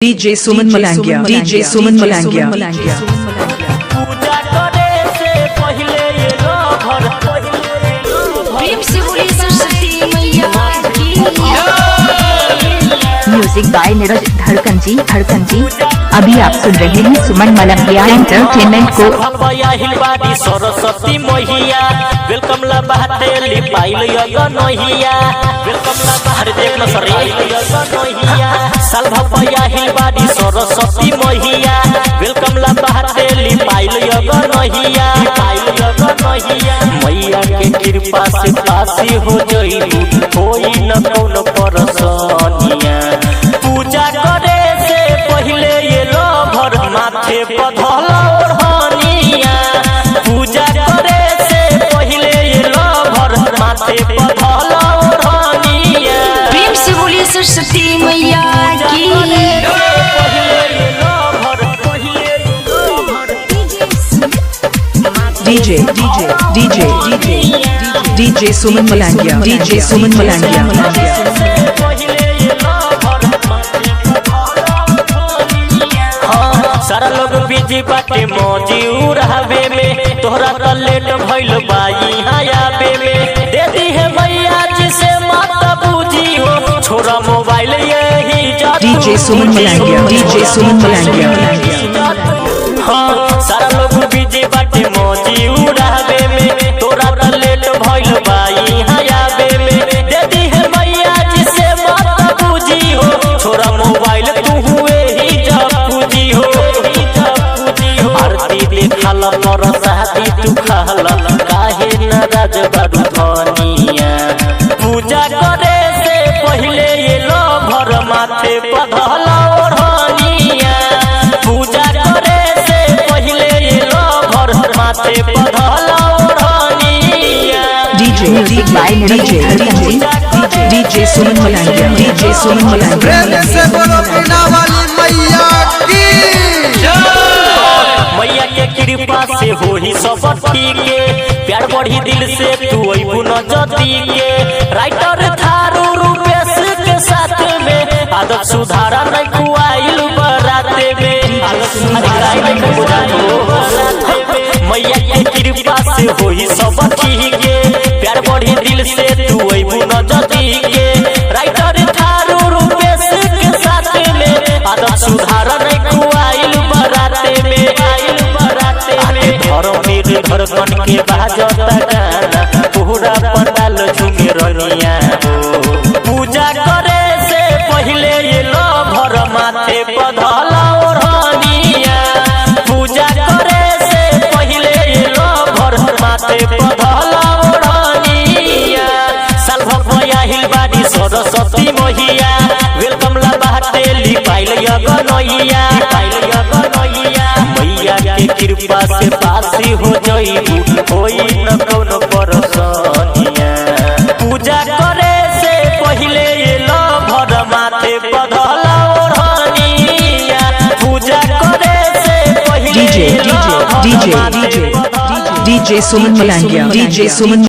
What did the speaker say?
DJ Suman Malangia, DJ Suman Malangia, पूजा करे से पहले ये लोभर प्रेम से बोलिए सरस्वती मैया की। म्यूजिक बाय नीरज धड़कन जी। अभी आप सुन रहे हैं सुमन मलंगिया एंटरटेनमेंट को। हिलवाड़ी सरस्वती मैया वेलकम ला बाटे लिपाइल यगनहिया वेलकम ला बाहर देखना सरे साल भपया हिलवाड़ी सरस्वती मैया वेलकम ला बाटे लिपाइल यगनहिया मैया के कृपा से पासी हो जइबू कोई न कौन परसनिया पूजा करे से पहले ये लोभर माथे पधला ओढ़निया पूजा करे से पहले ये लोभर माथे पधला ओढ़निया प्रेम से बोलिए सरस्वती मैया की। DJ Suman Malangia, DJ Suman Malangia. सारा लोग बिजी बाटे मौजी उड़ावे में तोहरा का लेट भइल बाई आयाबे में दे दी है मैया जिसे माता बूझी हो छोरा मोबाइल यही DJ Suman Malangia, DJ Suman Malangia. हाँ सारा लोग बिजी बाटे मौजी उड़ावे में तोहरा का लेट भइल बाई आयाबे में दे दी है मैया जिसे माता बूझी हो छोरा मोबाइल तू हुए ही जा पूजी हो आरती देखल पर शादी तू खाला काहे नाराज बारू धनिया पूजा करे से पहले ये लोभर माथे पधला ओढ़निया पूजा करे से पहले ये लोभर माथे पधला ओढ़निया म्यूजिक बाय नीरज धड़कन जी। DJ Suman Malangia, DJ Suman Malangia. प्रेम से बोलो बिना वाली मैया की मैया के कृपा से हो ही सब ठीक प्यार बढ़ी दिल से तू अबू न जदी के राइटर थारू रूपेश के साथ में आदत सुधारा नहीं कुआइल बराते में मैया के कृपा से हो ही सब ठीक प्यार बढ़ी दिल से तू अबू न जदी के राइटर थारू रूपेश के साथ में आदत सुधारा नहीं कुआइल बराते में मेरे धड़कन के बाजता गाना पूरा पंडाल झूमे रनिया पूजा करे से पहले ये लोभर माथे पधला ओढ़निया पूजा करे से पहले ये लोभर माथे पधला ओढ़निया साल भपया हिलवाड़ी सरस्वती मैया वेलकम ला बाटे लिपाइल यगनहिया मैया के कृपा से पासी हो जइबू कोई न कौन परसनिया पूजा करे से पहले ये लोभर माथे पधला ओढ़निया पूजा करे से पहले DJ Suman Malangia, DJ Suman